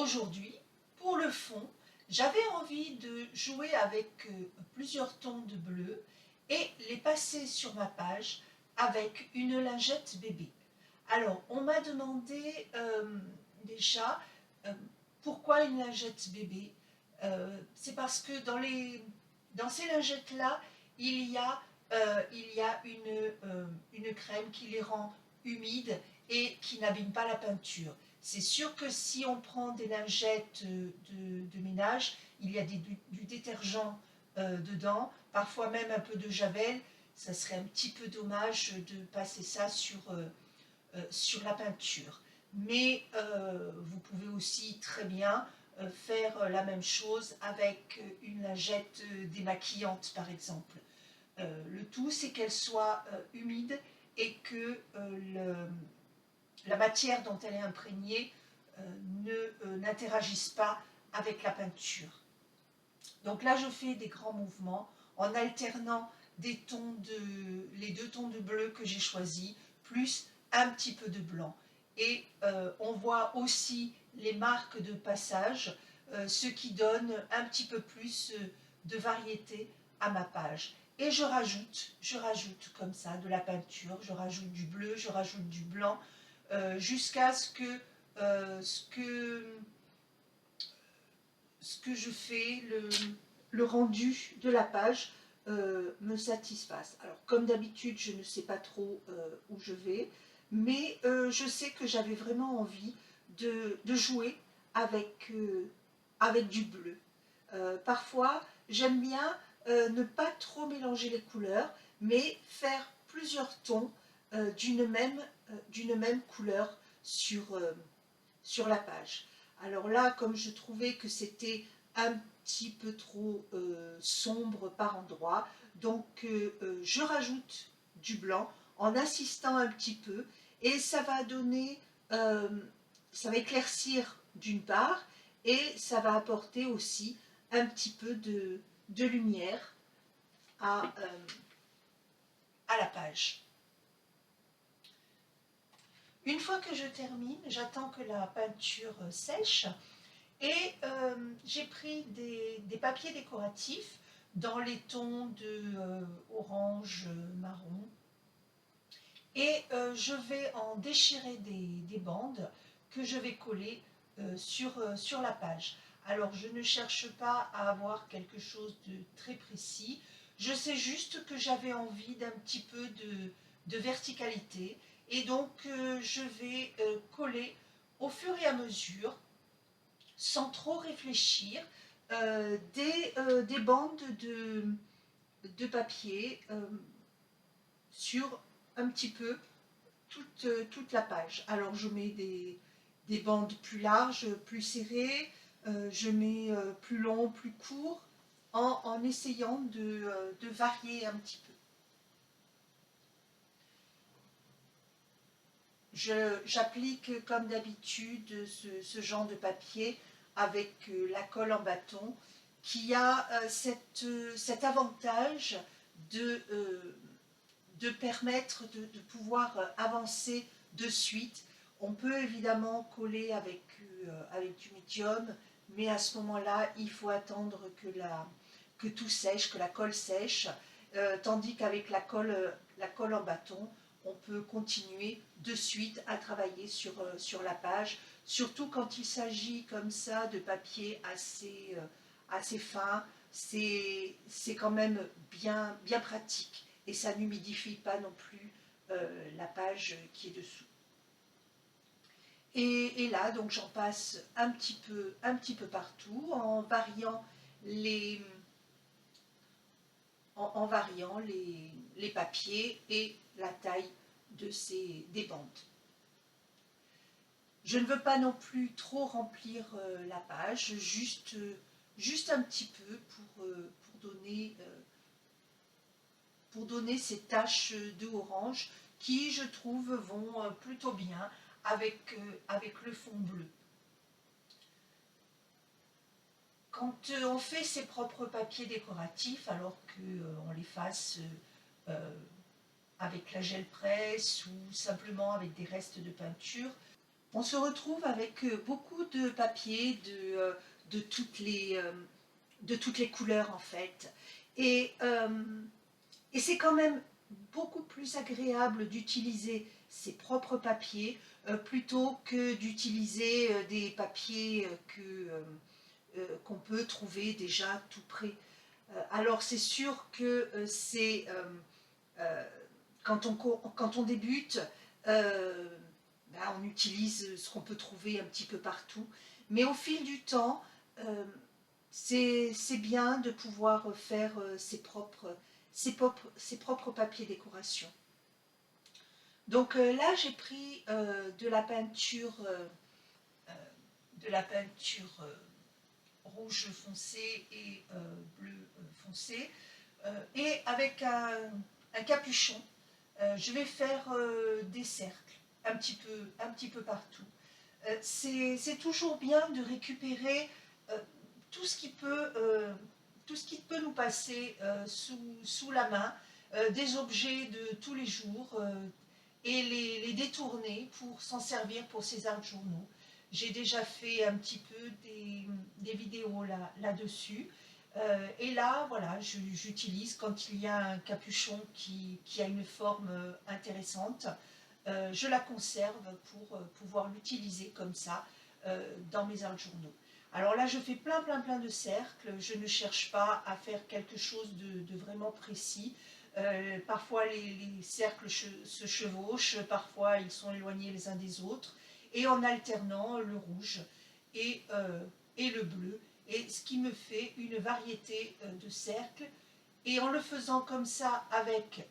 aujourd'hui, pour le fond, j'avais envie de jouer avec plusieurs tons de bleu et les passer sur ma page avec une lingette bébé. Alors, on m'a demandé déjà euh, pourquoi une lingette bébé. C'est parce que dans ces lingettes-là, il y a une crème qui les rend humides et qui n'abîme pas la peinture. C'est sûr que si on prend des lingettes de ménage, il y a du détergent dedans, parfois même un peu de javel. Ça serait un petit peu dommage de passer ça sur la peinture. Mais vous pouvez aussi très bien faire la même chose avec une lingette démaquillante par exemple. Le tout c'est qu'elle soit humide et que la matière dont elle est imprégnée n'interagisse pas avec la peinture. Donc là, je fais des grands mouvements en alternant les deux tons de bleu que j'ai choisis, plus un petit peu de blanc. Et on voit aussi les marques de passage, ce qui donne un petit peu plus de variété à ma page. Et je rajoute comme ça de la peinture, je rajoute du bleu, je rajoute du blanc, jusqu'à ce que je fais, le rendu de la page me satisfasse. Alors comme d'habitude, je ne sais pas trop où je vais, mais je sais que j'avais vraiment envie de jouer avec du bleu. Parfois, j'aime bien ne pas trop mélanger les couleurs, mais faire plusieurs tons d'une même couleur sur la page. Alors là, comme je trouvais que c'était un petit peu trop sombre par endroit, donc je rajoute du blanc en insistant un petit peu et ça va donner, ça va éclaircir d'une part et ça va apporter aussi un petit peu de lumière à la page. Une fois que je termine, j'attends que la peinture sèche et j'ai pris des papiers décoratifs dans les tons de orange, marron et je vais en déchirer des bandes que je vais coller sur la page. Alors je ne cherche pas à avoir quelque chose de très précis, je sais juste que j'avais envie d'un petit peu de verticalité et donc je vais coller au fur et à mesure, sans trop réfléchir, des bandes de papier sur un petit peu toute la page. Alors je mets des bandes plus larges, plus serrées, je mets plus long, plus court, en essayant de varier un petit peu. J'applique comme d'habitude ce genre de papier avec la colle en bâton qui a cet avantage de permettre de pouvoir avancer de suite. On peut évidemment coller avec du médium, mais à ce moment-là, il faut attendre que tout sèche, que la colle sèche, tandis qu'avec la colle en bâton, on peut continuer de suite à travailler sur la page, surtout quand il s'agit comme ça de papier assez fin, c'est quand même bien pratique et ça n'humidifie pas non plus la page qui est dessous. Et là, donc j'en passe un petit peu partout en variant les papiers et la taille des bandes. Je ne veux pas non plus trop remplir la page, juste un petit peu pour donner ces taches de orange qui, je trouve, vont plutôt bien avec le fond bleu. Quand on fait ses propres papiers décoratifs, alors qu'on les fasse avec la gel presse ou simplement avec des restes de peinture, on se retrouve avec beaucoup de papier de de toutes les couleurs en fait. Et, euh, et c'est quand même beaucoup plus agréable d'utiliser ses propres papiers plutôt que d'utiliser des papiers qu'on peut trouver déjà tout prêt. Alors c'est sûr que c'est euh, quand on débute, euh, ben, on utilise ce qu'on peut trouver un petit peu partout, mais au fil du temps, euh, c'est bien de pouvoir faire ses propres papiers décoration. Donc là, j'ai pris euh, de la peinture rouge foncé et bleu foncé, et avec un capuchon, je vais faire des cercles un petit peu partout. C'est toujours bien de récupérer euh, tout, ce qui peut, tout ce qui peut nous passer sous la main, des objets de tous les jours, et les détourner pour s'en servir pour ces arts journaux. J'ai déjà fait un petit peu des vidéos là-dessus. Et là, voilà, j'utilise quand il y a un capuchon qui a une forme intéressante, je la conserve pour pouvoir l'utiliser comme ça dans mes arts journaux. Alors là, je fais plein de cercles. Je ne cherche pas à faire quelque chose de vraiment précis. Parfois, les cercles se chevauchent, parfois ils sont éloignés les uns des autres, et en alternant le rouge et le bleu, et ce qui me fait une variété de cercles. Et en le faisant comme ça avec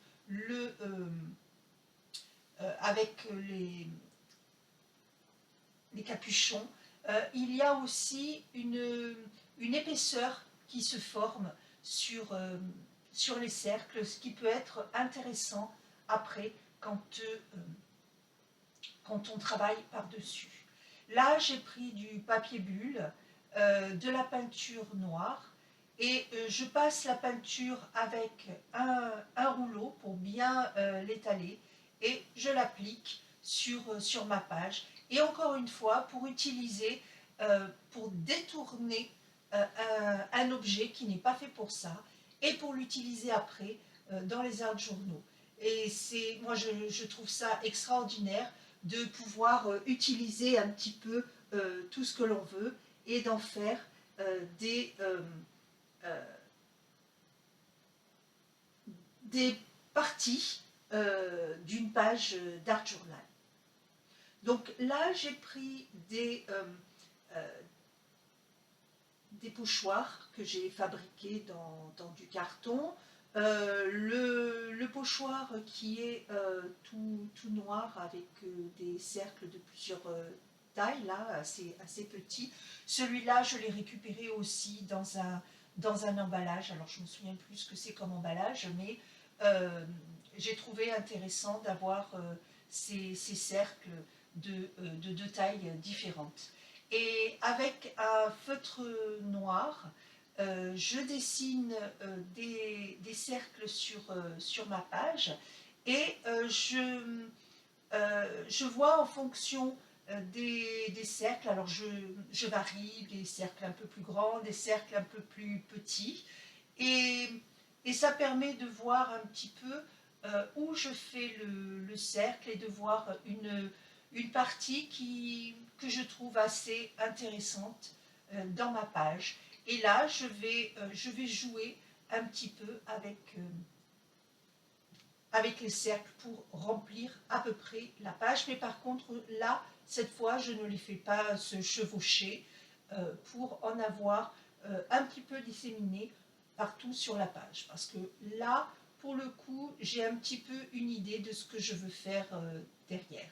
les capuchons, il y a aussi une épaisseur qui se forme sur les cercles, ce qui peut être intéressant après quand on travaille par-dessus. Là, j'ai pris du papier bulle, de la peinture noire, et je passe la peinture avec un rouleau pour bien l'étaler, et je l'applique sur ma page. Et encore une fois, pour détourner un objet qui n'est pas fait pour ça, et pour l'utiliser après dans les arts journaux. Et moi, je trouve ça extraordinaire de pouvoir utiliser un petit peu tout ce que l'on veut et d'en faire euh, des parties d'une page d'art journal. Donc là, j'ai pris euh, des pochoirs que j'ai fabriqués dans du carton. Le pochoir qui est tout noir avec des cercles de plusieurs tailles, là, assez petits. Celui-là, je l'ai récupéré aussi dans un emballage. Alors, je me souviens plus ce que c'est comme emballage, mais j'ai trouvé intéressant d'avoir ces cercles de deux tailles différentes. Et avec un feutre noir, je dessine des cercles sur ma page, et je vois en fonction des cercles, alors je varie, des cercles un peu plus grands, des cercles un peu plus petits, et, et ça permet de voir un petit peu où je fais le cercle, et de voir une partie que je trouve assez intéressante dans ma page. Et là, je vais jouer un petit peu avec les cercles pour remplir à peu près la page. Mais par contre, là, cette fois, je ne les fais pas se chevaucher pour en avoir un petit peu disséminé partout sur la page. Parce que là, pour le coup, j'ai un petit peu une idée de ce que je veux faire derrière.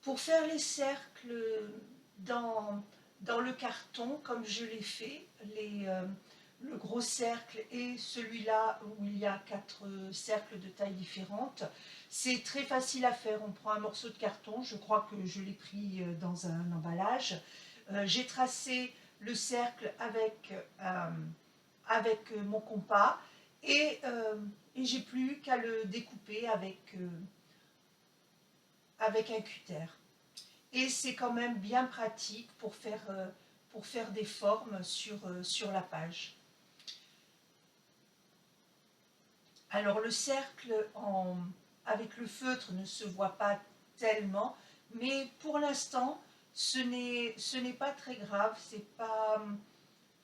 Pour faire les cercles dans, dans le carton, comme je l'ai fait, le gros cercle et celui-là où il y a 4 cercles de tailles différentes, c'est très facile à faire. On prend un morceau de carton, je crois que je l'ai pris dans un emballage. J'ai tracé le cercle avec mon compas, et j'ai plus qu'à le découper avec un cutter. et c'est quand même bien pratique pour faire des formes sur la page. Alors le cercle avec le feutre ne se voit pas tellement, mais pour l'instant ce n'est pas très grave, c'est pas,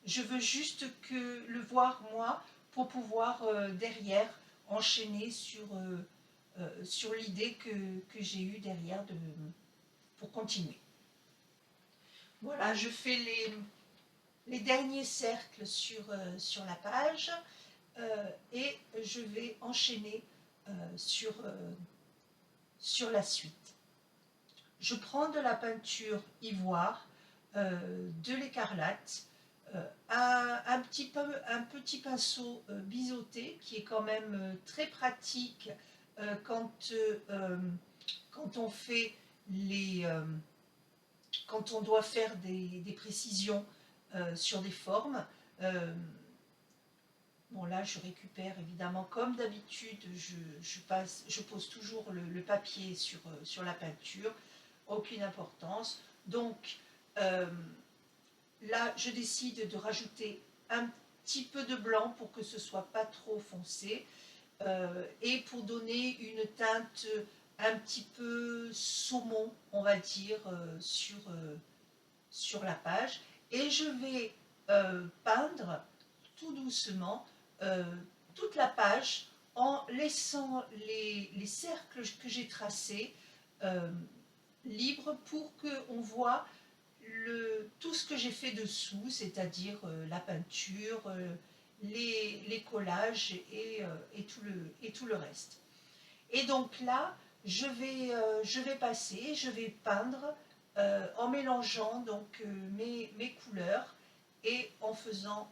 je veux juste que le voir moi pour pouvoir derrière enchaîner sur l'idée que j'ai eue derrière pour continuer. Voilà, je fais les derniers cercles sur la page et je vais enchaîner sur la suite. Je prends de la peinture ivoire, de l'écarlate, un petit pinceau biseauté qui est quand même très pratique quand on fait quand on doit faire des précisions sur des formes. Bon là je récupère évidemment comme d'habitude, je pose toujours le papier sur la peinture, aucune importance. Donc là je décide de rajouter un petit peu de blanc pour que ce soit pas trop foncé et pour donner une teinte un petit peu saumon on va dire sur la page, et je vais peindre tout doucement toute la page en laissant les cercles que j'ai tracés libres pour qu'on voit tout ce que j'ai fait dessous, c'est-à-dire la peinture, les collages et tout le reste. Et donc là, je vais passer, je vais peindre en mélangeant donc mes couleurs et en faisant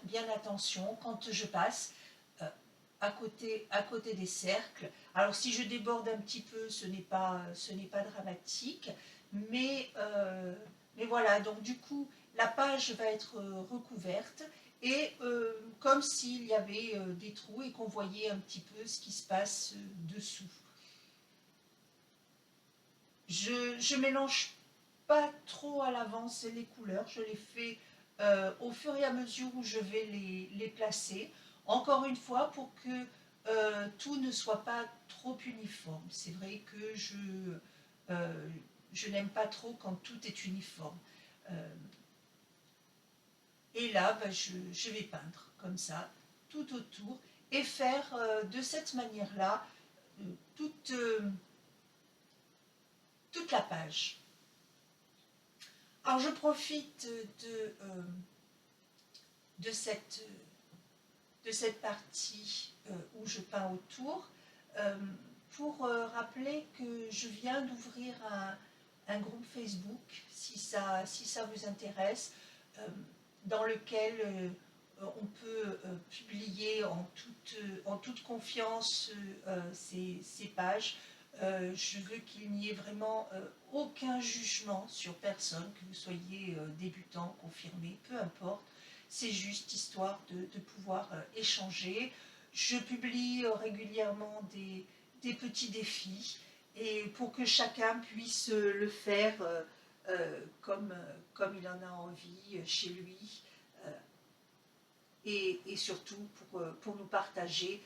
bien attention quand je passe à côté des cercles. Alors si je déborde un petit peu, ce n'est pas dramatique, mais voilà, donc du coup la page va être recouverte et comme s'il y avait des trous et qu'on voyait un petit peu ce qui se passe dessous. Je mélange pas trop à l'avance les couleurs, je les fais au fur et à mesure où je vais les placer. Encore une fois, pour que tout ne soit pas trop uniforme. C'est vrai que je n'aime pas trop quand tout est uniforme. Et là, je vais peindre comme ça, tout autour, et faire de cette manière-là toute, toute la page. Alors je profite de cette partie où je peins autour pour rappeler que je viens d'ouvrir un groupe Facebook, si ça vous intéresse, dans lequel on peut publier en toute confiance ces pages. Je veux qu'il n'y ait vraiment aucun jugement sur personne, que vous soyez débutant, confirmé, peu importe. C'est juste histoire de pouvoir échanger. Je publie régulièrement des petits défis et pour que chacun puisse le faire comme il en a envie chez lui et surtout pour nous partager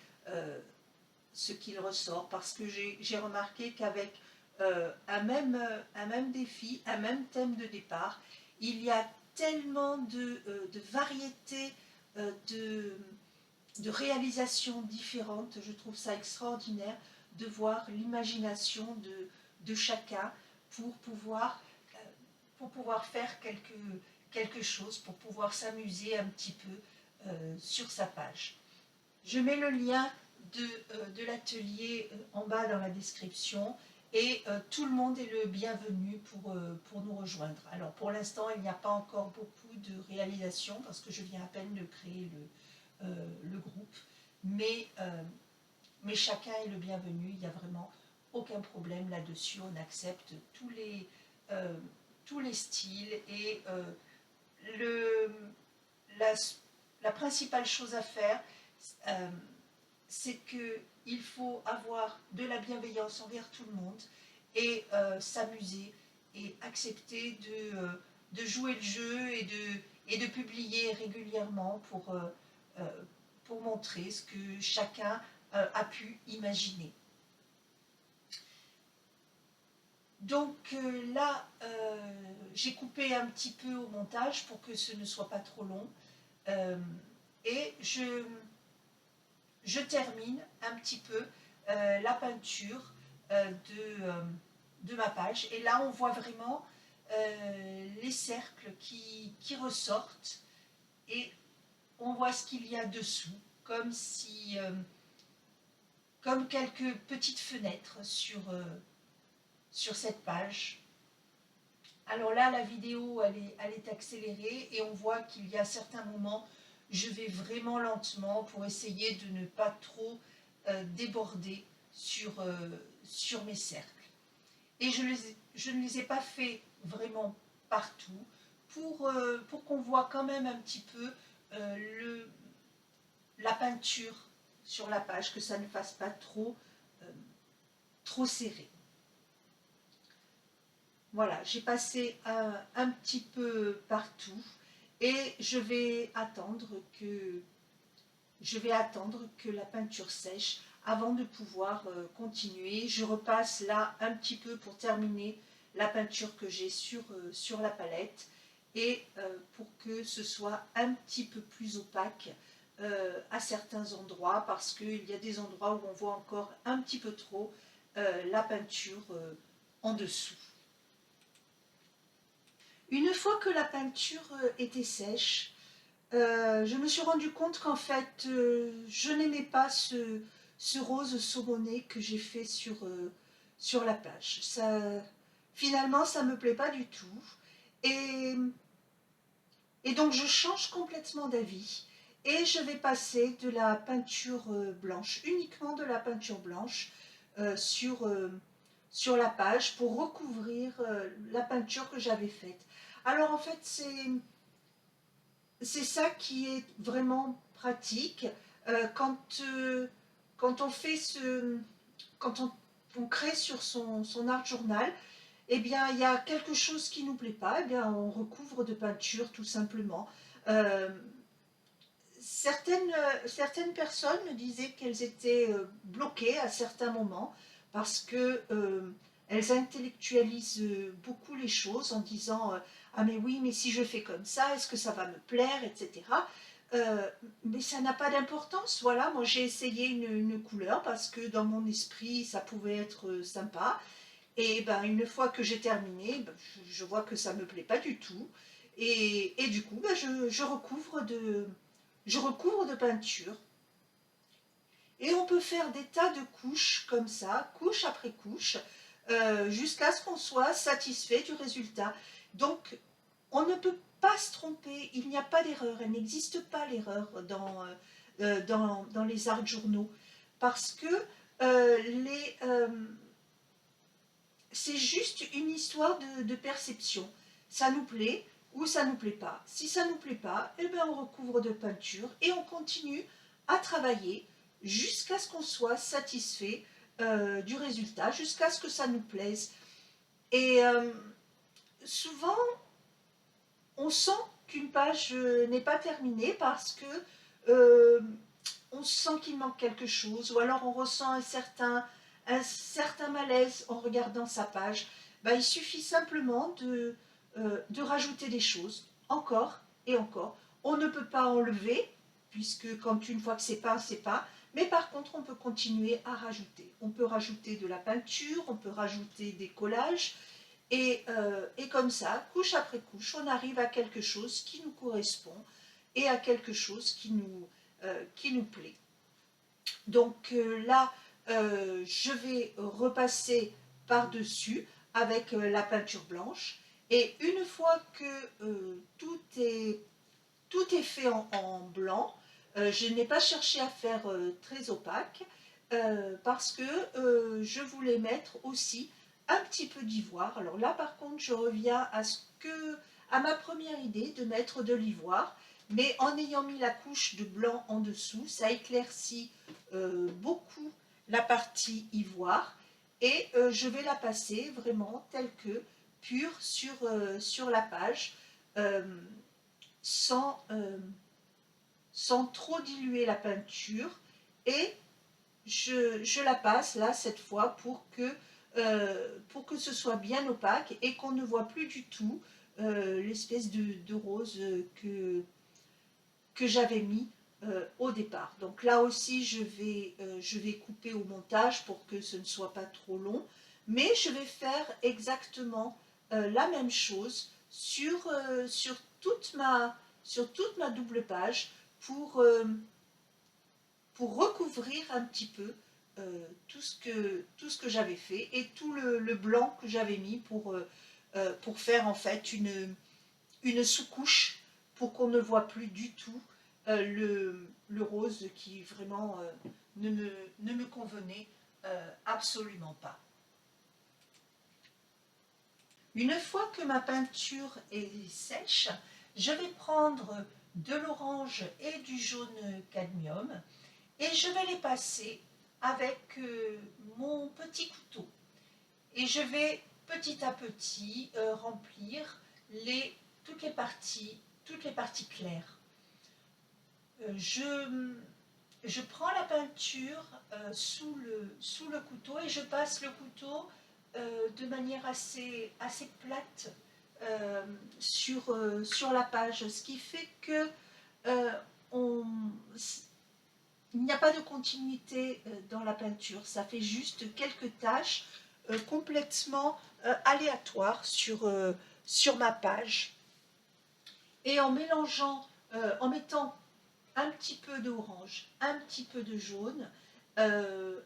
ce qu'il ressort, parce que j'ai remarqué qu'avec un même défi, un même thème de départ, il y a tellement de variétés de réalisations différentes. Je trouve ça extraordinaire de voir l'imagination de chacun pour pouvoir faire quelque chose, pour pouvoir s'amuser un petit peu sur sa page. Je mets le lien de l'atelier en bas dans la description et tout le monde est le bienvenu pour nous rejoindre. Alors pour l'instant, il n'y a pas encore beaucoup de réalisations parce que je viens à peine de créer le groupe, mais chacun est le bienvenu, il n'y a vraiment aucun problème là-dessus, on accepte tous les styles et la principale chose à faire, c'est qu'il faut avoir de la bienveillance envers tout le monde et s'amuser et accepter de jouer le jeu et de publier régulièrement pour montrer ce que chacun a pu imaginer. Donc là, j'ai coupé un petit peu au montage pour que ce ne soit pas trop long. Et je termine un petit peu la peinture de ma page. Et là, on voit vraiment les cercles qui ressortent et on voit ce qu'il y a dessous, comme si, comme quelques petites fenêtres sur cette page. Alors là, la vidéo, elle est accélérée et on voit qu'il y a certains moments, je vais vraiment lentement pour essayer de ne pas trop déborder sur mes cercles. Et je ne les ai pas fait vraiment partout pour qu'on voit quand même un petit peu la peinture sur la page, que ça ne fasse pas trop serré. Voilà, j'ai passé un petit peu partout et je vais attendre que la peinture sèche avant de pouvoir continuer. Je repasse là un petit peu pour terminer la peinture que j'ai sur la palette et pour que ce soit un petit peu plus opaque à certains endroits, parce qu'il y a des endroits où on voit encore un petit peu trop la peinture en dessous. Une fois que la peinture était sèche, je me suis rendu compte qu'en fait, je n'aimais pas ce rose saumonné que j'ai fait sur la plage. Finalement, ça ne me plaît pas du tout. Et, et donc, je change complètement d'avis. Et je vais passer de la peinture blanche, uniquement de la peinture blanche, sur la page pour recouvrir la peinture que j'avais faite. Alors en fait, c'est ça qui est vraiment pratique quand on fait quand on crée sur son art journal. Eh bien, il y a quelque chose qui ne nous plaît pas, eh bien, on recouvre de peinture tout simplement. Euh, certaines personnes me disaient qu'elles étaient bloquées à certains moments parce que elles intellectualisent beaucoup les choses en disant ah mais oui, mais si je fais comme ça, est-ce que ça va me plaire, etc. Mais ça n'a pas d'importance. Voilà, moi j'ai essayé une couleur parce que dans mon esprit ça pouvait être sympa. Et ben, une fois que j'ai terminé, ben, je vois que ça ne me plaît pas du tout. Et du coup, ben, je recouvre de peinture. Et on peut faire des tas de couches comme ça, couche après couche, jusqu'à ce qu'on soit satisfait du résultat. Donc, on ne peut pas se tromper, il n'y a pas d'erreur, il n'existe pas l'erreur dans les arts journaux, parce que c'est juste une histoire de perception. Ça nous plaît ou ça ne nous plaît pas. Si ça ne nous plaît pas, eh bien on recouvre de peinture et on continue à travailler jusqu'à ce qu'on soit satisfait du résultat, jusqu'à ce que ça nous plaise. Et souvent, on sent qu'une page n'est pas terminée parce que on sent qu'il manque quelque chose, ou alors on ressent un certain malaise en regardant sa page. Ben, il suffit simplement de rajouter des choses, encore et encore. On ne peut pas enlever, puisque quand une fois que c'est pas, c'est pas. Mais par contre, on peut continuer à rajouter. On peut rajouter de la peinture, on peut rajouter des collages, et comme ça, couche après couche, on arrive à quelque chose qui nous correspond et à quelque chose qui nous plaît. Donc là, je vais repasser par-dessus avec la peinture blanche. Et une fois que tout est fait en blanc, je n'ai pas cherché à faire très opaque parce que je voulais mettre aussi un petit peu d'ivoire. Alors là, par contre, je reviens à ma première idée de mettre de l'ivoire, mais en ayant mis la couche de blanc en dessous, ça éclaircit beaucoup la partie ivoire et je vais la passer vraiment telle que, pure, sur la page, euh, sans, sans trop diluer la peinture, et je la passe là cette fois pour que ce soit bien opaque et qu'on ne voit plus du tout l'espèce de rose que j'avais mis au départ. Donc là aussi je vais couper au montage pour que ce ne soit pas trop long, mais je vais faire exactement la même chose sur toute ma double page pour recouvrir un petit peu tout ce que j'avais fait et tout le blanc que j'avais mis pour faire en fait une sous-couche pour qu'on ne voit plus du tout le rose qui vraiment ne me convenait absolument pas. Une fois que ma peinture est sèche, je vais prendre de l'orange et du jaune cadmium et je vais les passer avec mon petit couteau. Et je vais petit à petit remplir toutes les parties claires. Je prends la peinture sous le couteau et je passe le couteau de manière assez plate sur la page, ce qui fait que euh, on, il n'y a pas de continuité dans la peinture, ça fait juste quelques taches complètement aléatoires sur ma page. Et en mélangeant, en mettant un petit peu d'orange, un petit peu de jaune, euh,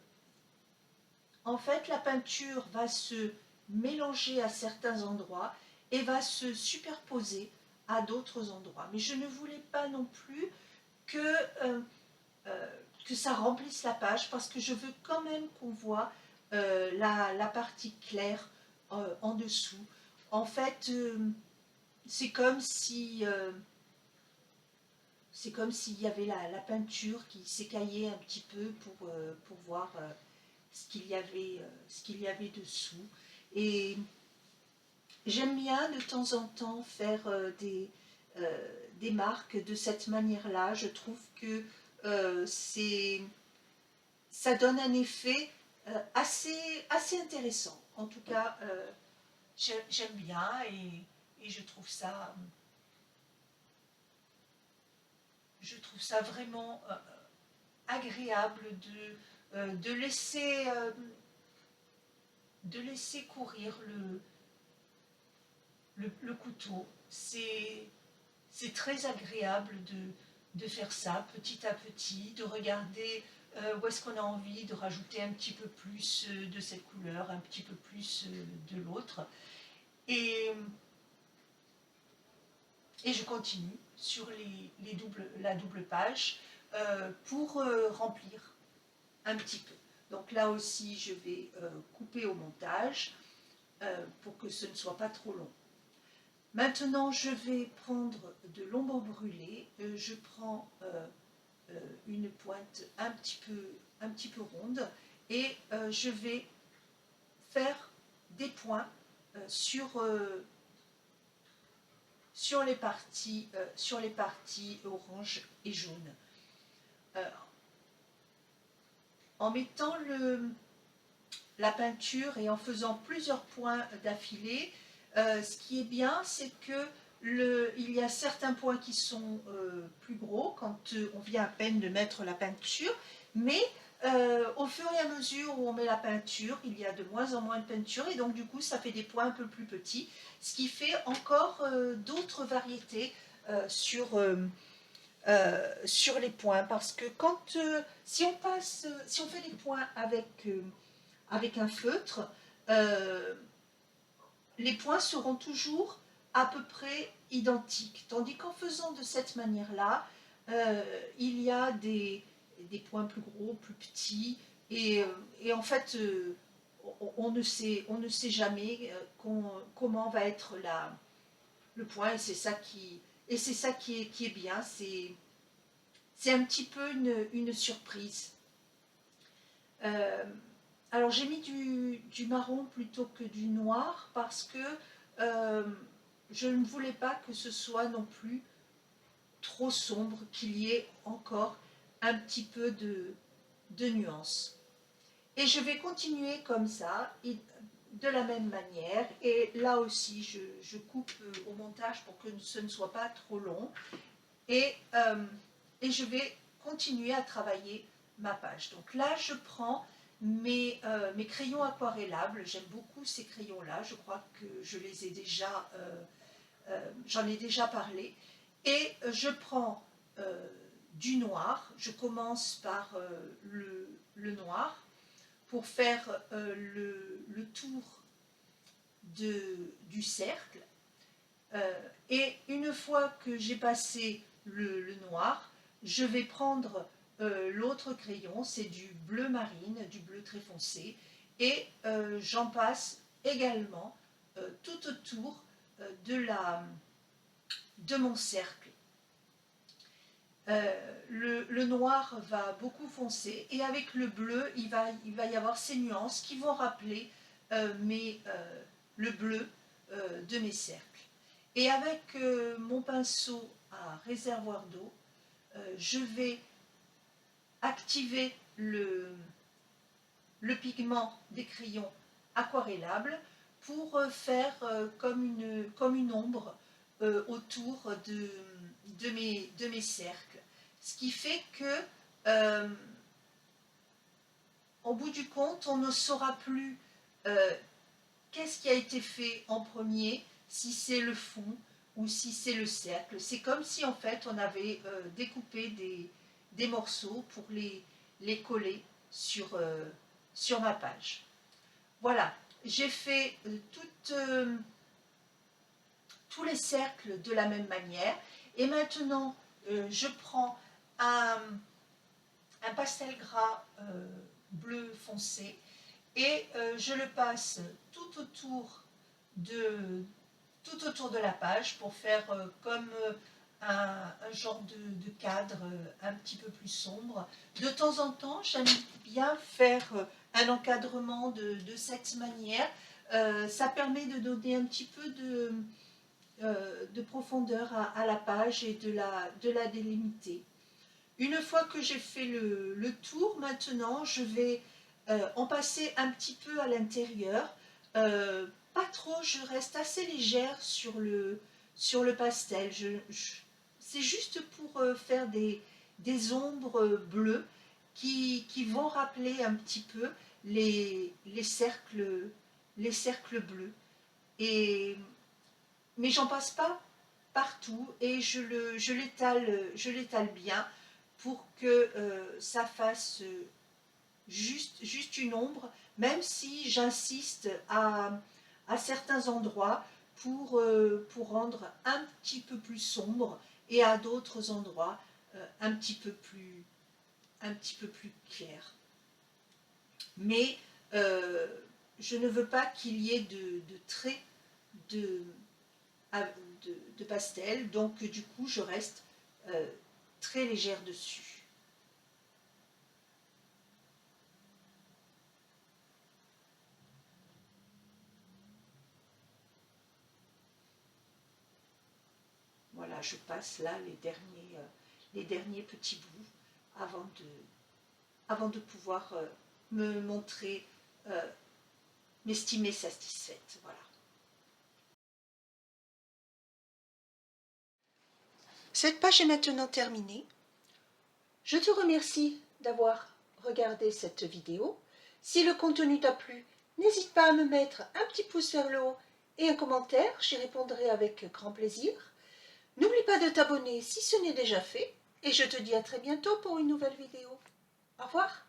en fait la peinture va se mélanger à certains endroits et va se superposer à d'autres endroits. Mais je ne voulais pas non plus que euh, que ça remplisse la page parce que je veux quand même qu'on voit la partie claire en dessous. En fait, c'est comme s'il y avait la peinture qui s'écaillait un petit peu pour voir ce qu'il y avait dessous. Et j'aime bien de temps en temps faire des marques de cette manière-là. Je trouve que c'est ça donne un effet assez intéressant. En tout cas, j'aime bien et je trouve ça vraiment agréable de laisser courir le couteau. C'est très agréable de faire ça petit à petit, de regarder où est-ce qu'on a envie de rajouter un petit peu plus de cette couleur, un petit peu plus de l'autre. Et, et je continue sur la double page pour remplir un petit peu. Donc là aussi, je vais couper au montage pour que ce ne soit pas trop long. Maintenant, je vais prendre de l'ombre brûlée. Je prends une pointe un petit peu ronde et je vais faire des points sur les parties orange et jaune. Euh, en mettant la peinture et en faisant plusieurs points d'affilée, ce qui est bien, c'est que il y a certains points qui sont plus gros quand on vient à peine de mettre la peinture, mais au fur et à mesure où on met la peinture, il y a de moins en moins de peinture et donc du coup ça fait des points un peu plus petits, ce qui fait encore d'autres variétés sur les points, parce que si on fait les points avec un feutre, euh, les points seront toujours à peu près identiques. Tandis qu'en faisant de cette manière-là, il y a des points plus gros, plus petits, et en fait, on ne sait jamais comment va être le point, et c'est ça qui est bien, c'est un petit peu une surprise. Euh, alors j'ai mis du marron plutôt que du noir parce que je ne voulais pas que ce soit non plus trop sombre, qu'il y ait encore un petit peu de nuance. Et je vais continuer comme ça, de la même manière. Et là aussi, je coupe au montage pour que ce ne soit pas trop long. Et je vais continuer à travailler ma page. Donc là, je prends mes crayons aquarellables. J'aime beaucoup ces crayons-là. Je crois que je les ai déjà, j'en ai déjà parlé. Et je prends du noir. Je commence par le noir pour faire le tour du cercle. Et une fois que j'ai passé le noir, je vais prendre l'autre crayon, c'est du bleu marine, du bleu très foncé, et j'en passe également tout autour de mon cercle. Le noir va beaucoup foncer et avec le bleu, il va y avoir ces nuances qui vont rappeler le bleu de mes cercles. Et avec mon pinceau à réservoir d'eau, je vais activer le pigment des crayons aquarellables pour faire comme une ombre autour de mes cercles. Ce qui fait que, au bout du compte, on ne saura plus qu'est-ce qui a été fait en premier, si c'est le fond ou si c'est le cercle. C'est comme si en fait on avait découpé des morceaux pour les coller sur ma page. Voilà, j'ai fait tous les cercles de la même manière. Et maintenant, je prends un pastel gras bleu foncé et je le passe tout autour de la page pour faire comme un genre de cadre un petit peu plus sombre. De temps en temps, j'aime bien faire un encadrement de cette manière. Ça permet de donner un petit peu de profondeur à la page et de la délimiter. Une fois que j'ai fait le tour, maintenant, je vais en passer un petit peu à l'intérieur. Pas trop, je reste assez légère sur le pastel. C'est juste pour faire des ombres bleues qui vont rappeler un petit peu les cercles bleus. Mais j'en passe pas partout et je l'étale bien pour que ça fasse juste une ombre, même si j'insiste à certains endroits pour rendre un petit peu plus sombre et à d'autres endroits un petit peu plus clair. Mais je ne veux pas qu'il y ait de traits de pastel, donc du coup je reste très légère dessus. Voilà, je passe là les derniers petits bouts avant de pouvoir me montrer, m'estimer satisfaite. Voilà. Cette page est maintenant terminée. Je te remercie d'avoir regardé cette vidéo. Si le contenu t'a plu, n'hésite pas à me mettre un petit pouce vers le haut et un commentaire, j'y répondrai avec grand plaisir. N'oublie pas de t'abonner si ce n'est déjà fait et je te dis à très bientôt pour une nouvelle vidéo. Au revoir.